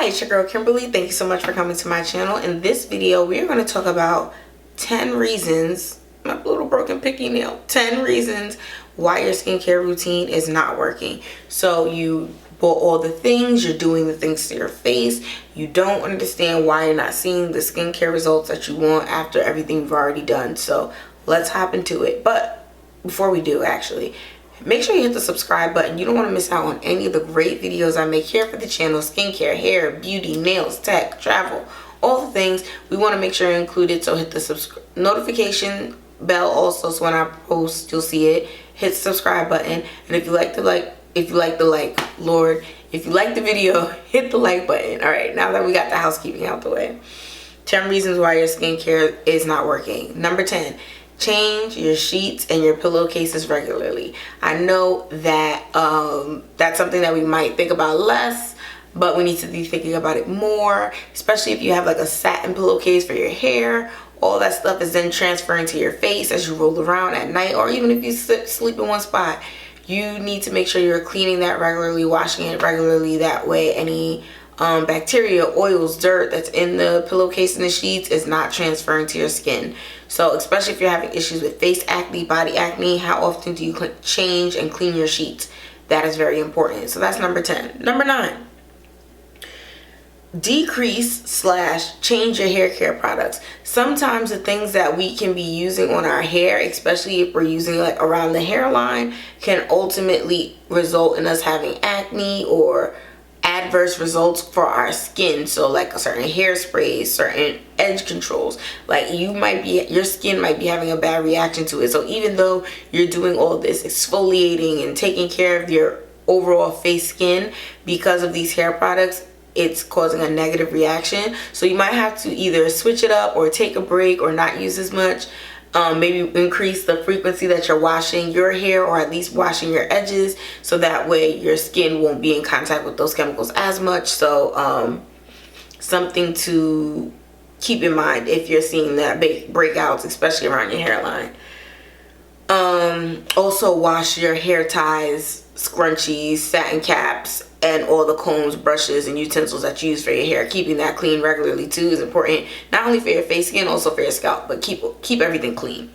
Hi, it's your girl Kimberly. Thank you so much for coming to my channel. In this video, we are going to talk about 10 reasons, my little broken picky nail, 10 reasons why your skincare routine is not working. So you bought all the things, you're doing the things to your face, you don't understand why you're not seeing the skincare results that you want after everything you've already done. So let's hop into it. But before we do, actually, make sure you hit the subscribe button. You don't want to miss out on any of the great videos I make here for the channel. Skincare, hair, beauty, nails, tech, travel, all the things. We want to make sure you're included. So hit the notification bell also, so when I post, you'll see it. Hit the subscribe button. And if you like the video, hit the like button. All right, now that we got the housekeeping out the way. 10 reasons why your skincare is not working. Number 10. Change your sheets and your pillowcases regularly. I know that that's something that we might think about less, but we need to be thinking about it more, especially if you have like a satin pillowcase for your hair. All that stuff is then transferring to your face as you roll around at night, or even if you sleep in one spot. You need to make sure you're cleaning that regularly, washing it regularly. That way any bacteria, oils, dirt that's in the pillowcase and the sheets is not transferring to your skin. So especially if you're having issues with face acne, body acne, how often do you change and clean your sheets? That is very important. So that's number 10. Number 9. Decrease/change your hair care products. Sometimes the things that we can be using on our hair, especially if we're using like around the hairline, can ultimately result in us having acne or adverse results for our skin. So like certain hairsprays, certain edge controls, like your skin might be having a bad reaction to it. So even though you're doing all this exfoliating and taking care of your overall face skin, because of these hair products, it's causing a negative reaction. So you might have to either switch it up or take a break or not use as much. Maybe increase the frequency that you're washing your hair, or at least washing your edges, so that way your skin won't be in contact with those chemicals as much. So something to keep in mind if you're seeing that big breakouts, especially around your hairline. Also wash your hair ties, scrunchies, satin caps, and all the combs, brushes, and utensils that you use for your hair. Keeping that clean regularly too is important, not only for your face skin, also for your scalp, but keep everything clean.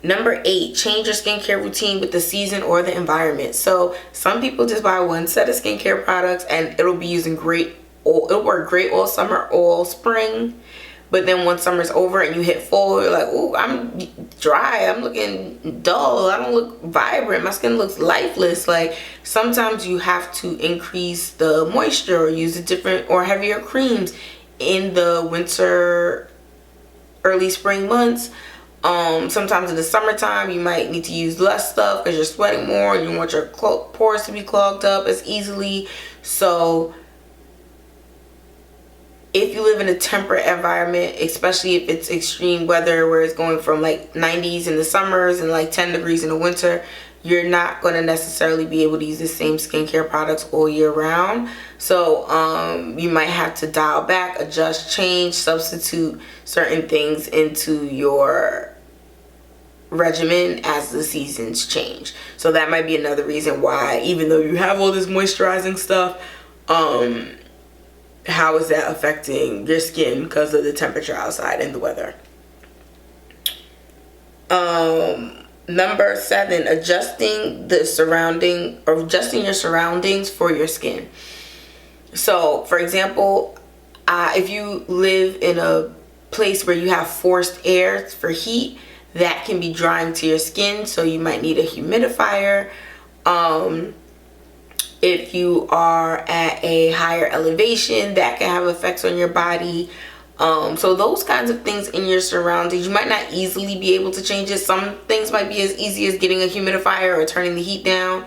Number 8, change your skincare routine with the season or the environment. So some people just buy one set of skincare products and it'll be using it'll work great all summer, all spring. But then once summer's over and you hit fall, you're like, ooh, I'm dry, I'm looking dull, I don't look vibrant, my skin looks lifeless. Like, sometimes you have to increase the moisture or use a different or heavier creams in the winter, early spring months. Sometimes in the summertime you might need to use less stuff because you're sweating more and you want your pores to be clogged up as easily. So if you live in a temperate environment, especially if it's extreme weather where it's going from like 90s in the summers and like 10 degrees in the winter, you're not going to necessarily be able to use the same skincare products all year round. So you might have to dial back, adjust, change, substitute certain things into your regimen as the seasons change. So that might be another reason why, even though you have all this moisturizing stuff, how is that affecting your skin because of the temperature outside and the weather? Number 7, adjusting your surroundings for your skin. So for example, if you live in a place where you have forced air for heat, that can be drying to your skin, so you might need a humidifier. If you are at a higher elevation, that can have effects on your body. So those kinds of things in your surroundings, you might not easily be able to change it. Some things might be as easy as getting a humidifier or turning the heat down.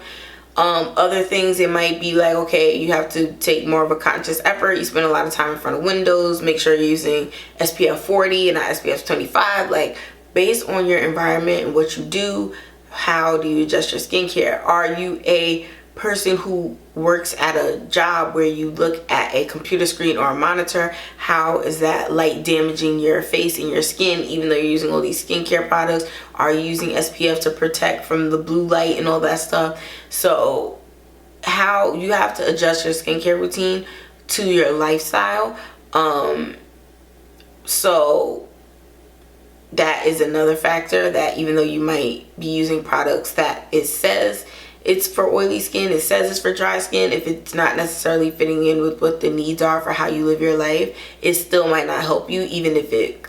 Other things, it might be like, okay, you have to take more of a conscious effort. You spend a lot of time in front of windows. Make sure you're using SPF 40 and not SPF 25. Like, based on your environment and what you do, how do you adjust your skincare? Are you a person who works at a job where you look at a computer screen or a monitor? How is that light damaging your face and your skin, even though you're using all these skincare products? Are you using SPF to protect from the blue light and all that stuff? So how you have to adjust your skincare routine to your lifestyle. So that is another factor, that even though you might be using products that it says it's for oily skin, it says it's for dry skin, if it's not necessarily fitting in with what the needs are for how you live your life, it still might not help you, even if it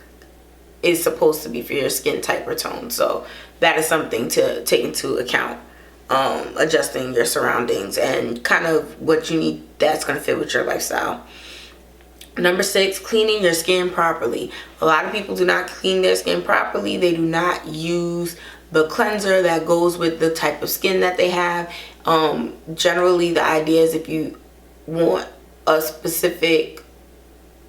is supposed to be for your skin type or tone. So that is something to take into account. Adjusting your surroundings and kind of what you need that's going to fit with your lifestyle. Number 6, cleaning your skin properly. A lot of people do not clean their skin properly. They do not use the cleanser that goes with the type of skin that they have. Generally, the idea is if you want a specific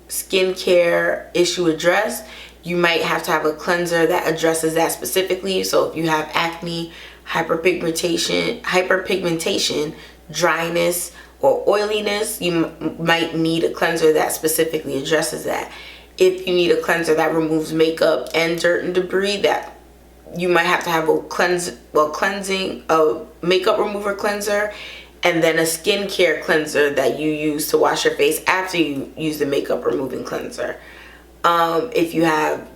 skincare issue addressed, you might have to have a cleanser that addresses that specifically. So if you have acne, hyperpigmentation, dryness, or oiliness, you might need a cleanser that specifically addresses that. If you need a cleanser that removes makeup and dirt and debris, that you might have to have a makeup remover cleanser, and then a skincare cleanser that you use to wash your face after you use the makeup removing cleanser. If you have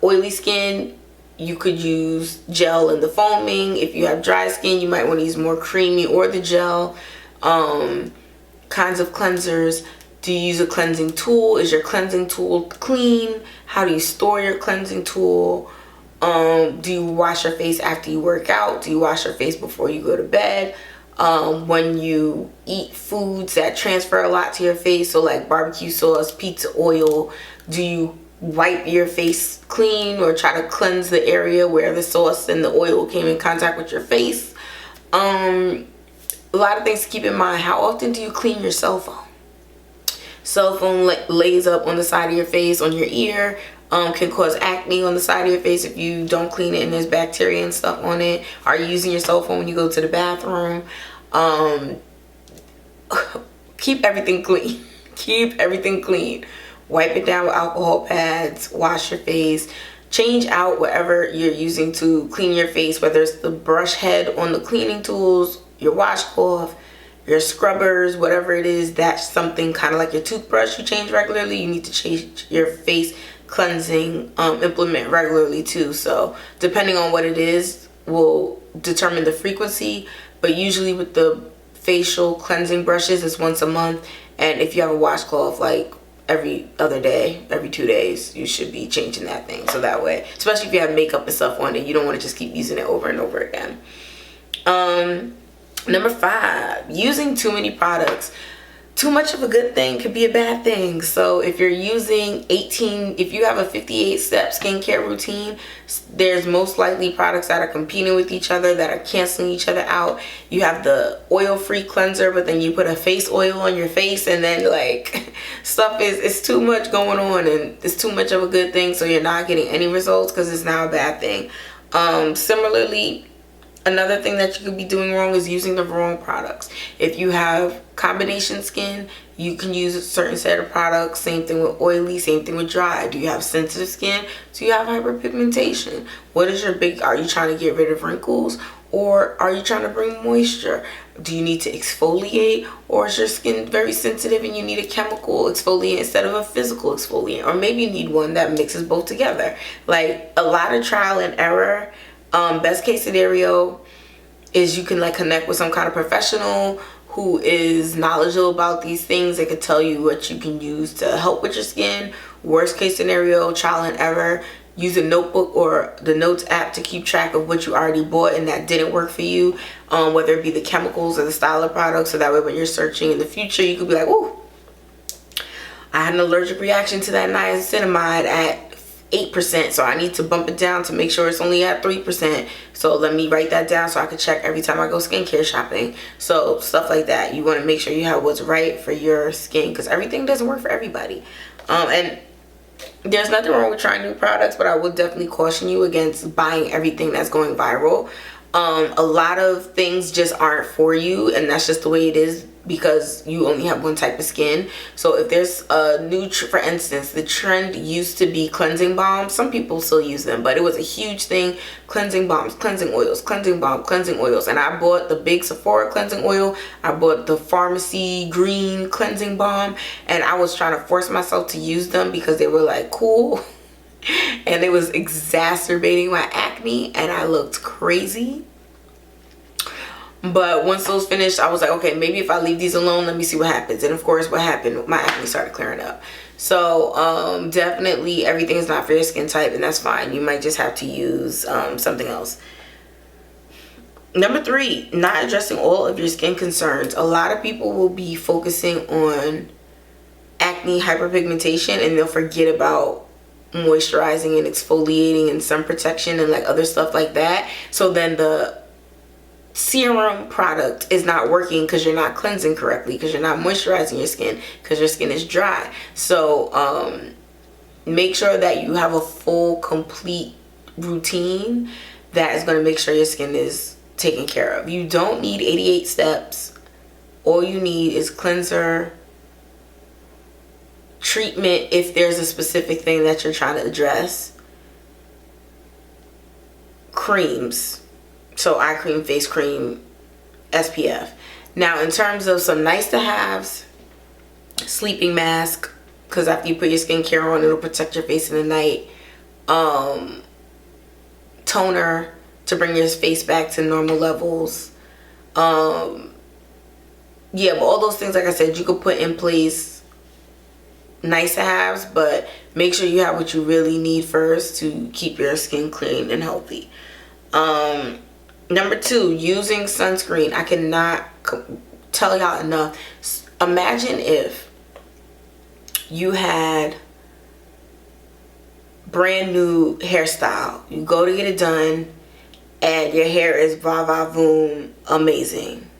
oily skin, you could use gel and the foaming. If you have dry skin, you might want to use more creamy or the gel. Kinds of cleansers. Do you use a cleansing tool? Is your cleansing tool clean? How do you store your cleansing tool? Do you wash your face after you work out? Do you wash your face before you go to bed? When you eat foods that transfer a lot to your face, so like barbecue sauce, pizza oil, do you wipe your face clean or try to cleanse the area where the sauce and the oil came in contact with your face? A lot of things to keep in mind. How often do you clean your cell phone? Cell phone lays up on the side of your face, on your ear, can cause acne on the side of your face if you don't clean it and there's bacteria and stuff on it. Are you using your cell phone when you go to the bathroom? Keep everything clean. Keep everything clean. Wipe it down with alcohol pads, wash your face, change out whatever you're using to clean your face, whether it's the brush head on the cleaning tools, your washcloth, your scrubbers, whatever it is. That's something kind of like your toothbrush you change regularly. You need to change your face cleansing implement regularly too. So depending on what it is will determine the frequency, but usually with the facial cleansing brushes it's once a month, and if you have a washcloth, like every other day, every 2 days, you should be changing that thing. So that way, especially if you have makeup and stuff on it, you don't want to just keep using it over and over again. Number 5, using too many products. Too much of a good thing could be a bad thing. So if you're using if you have a 58-step skincare routine, there's most likely products that are competing with each other, that are canceling each other out. You have the oil-free cleanser, but then you put a face oil on your face, and then like it's too much going on, and it's too much of a good thing, so you're not getting any results because it's now a bad thing. Similarly, another thing that you could be doing wrong is using the wrong products. If you have combination skin, you can use a certain set of products. Same thing with oily, same thing with dry. Do you have sensitive skin? Do you have hyperpigmentation? What is your are you trying to get rid of wrinkles, or are you trying to bring moisture? Do you need to exfoliate, or is your skin very sensitive and you need a chemical exfoliant instead of a physical exfoliant? Or maybe you need one that mixes both together. Like, a lot of trial and error. Best case scenario is you can connect with some kind of professional who is knowledgeable about these things. They could tell you what you can use to help with your skin. Worst case scenario, trial and error, use a notebook or the Notes app to keep track of what you already bought and that didn't work for you, whether it be the chemicals or the style of products, so that way when you're searching in the future, you could be like, ooh, I had an allergic reaction to that niacinamide at 8%, so I need to bump it down to make sure it's only at 3%. So let me write that down so I can check every time I go skincare shopping. So stuff like that. You want to make sure you have what's right for your skin, because everything doesn't work for everybody. And there's nothing wrong with trying new products, but I would definitely caution you against buying everything that's going viral. A lot of things just aren't for you, and that's just the way it is because you only have one type of skin. So if there's a new for instance, the trend used to be cleansing balms. Some people still use them, but it was a huge thing. Cleansing balms, cleansing oils, cleansing balm, cleansing oils. And I bought the big Sephora cleansing oil. I bought the pharmacy green cleansing balm, and I was trying to force myself to use them because they were like cool. And it was exacerbating my acne and I looked crazy. But once those finished, I was like, okay, maybe if I leave these alone, let me see what happens. And of course, what happened, my acne started clearing up. So definitely everything is not for your skin type, and that's fine. You might just have to use something else. Number 3, not addressing all of your skin concerns. A lot of people will be focusing on acne, hyperpigmentation, and they'll forget about moisturizing and exfoliating and sun protection and like other stuff like that. So then the serum product is not working because you're not cleansing correctly, because you're not moisturizing your skin, because your skin is dry. So make sure that you have a full, complete routine that is going to make sure your skin is taken care of. You don't need 88 steps. All you need is cleanser, treatment if there's a specific thing that you're trying to address, creams, so eye cream, face cream, SPF. Now in terms of some nice to haves, sleeping mask, because after you put your skincare on, it'll protect your face in the night. Toner to bring your face back to normal levels. Yeah, but all those things, like I said, you could put in place, nice to haves, but make sure you have what you really need first to keep your skin clean and healthy. Number 2, using sunscreen. I cannot tell y'all enough. Imagine if you had brand new hairstyle, you go to get it done and your hair is va va voom amazing,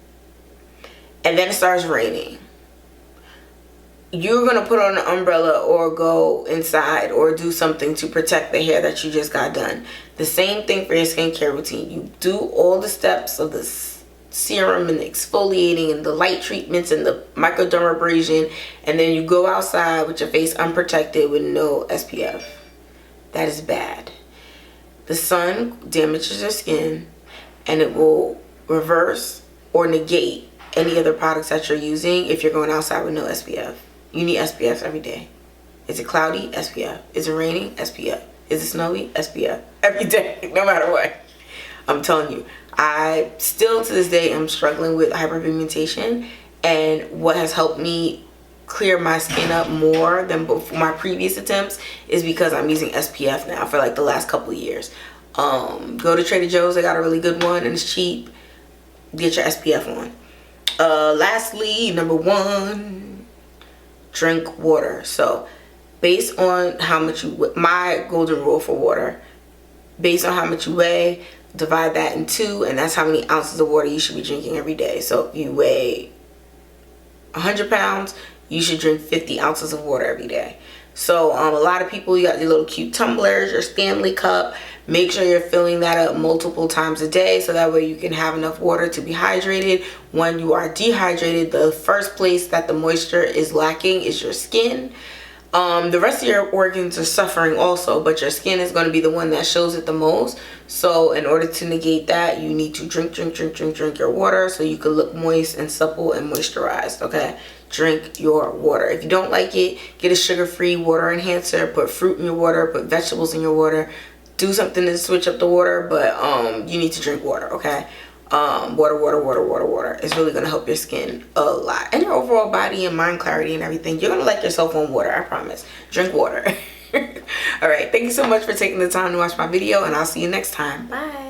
and then it starts raining. You're going to put on an umbrella or go inside or do something to protect the hair that you just got done. The same thing for your skincare routine. You do all the steps of the serum and the exfoliating and the light treatments and the microdermabrasion, and then you go outside with your face unprotected with no SPF. That is bad. The sun damages your skin and it will reverse or negate any other products that you're using if you're going outside with no SPF. You need SPF every day. Is it cloudy? SPF. Is it raining? SPF. Is it snowy? SPF. Every day, no matter what. I'm telling you, I still to this day am struggling with hyperpigmentation, and what has helped me clear my skin up more than before my previous attempts is because I'm using SPF now for like the last couple of years. Go to Trader Joe's, they got a really good one and it's cheap. Get your SPF on. Lastly, number 1, drink water. So based on how much you, my golden rule for water, based on how much you weigh, divide that in 2, and that's how many ounces of water you should be drinking every day. So if you weigh 100 pounds, you should drink 50 ounces of water every day. So a lot of people, you got your little cute tumblers, your Stanley cup. Make sure you're filling that up multiple times a day so that way you can have enough water to be hydrated. When you are dehydrated, the first place that the moisture is lacking is your skin. The rest of your organs are suffering also, but your skin is going to be the one that shows it the most. So in order to negate that, you need to drink your water so you can look moist and supple and moisturized, okay? Drink your water. If you don't like it, get a sugar-free water enhancer, put fruit in your water, put vegetables in your water, do something to switch up the water, but you need to drink water, okay? Water. It's really going to help your skin a lot. And your overall body and mind clarity and everything. You're going to like yourself on water, I promise. Drink water. Alright, thank you so much for taking the time to watch my video, and I'll see you next time. Bye.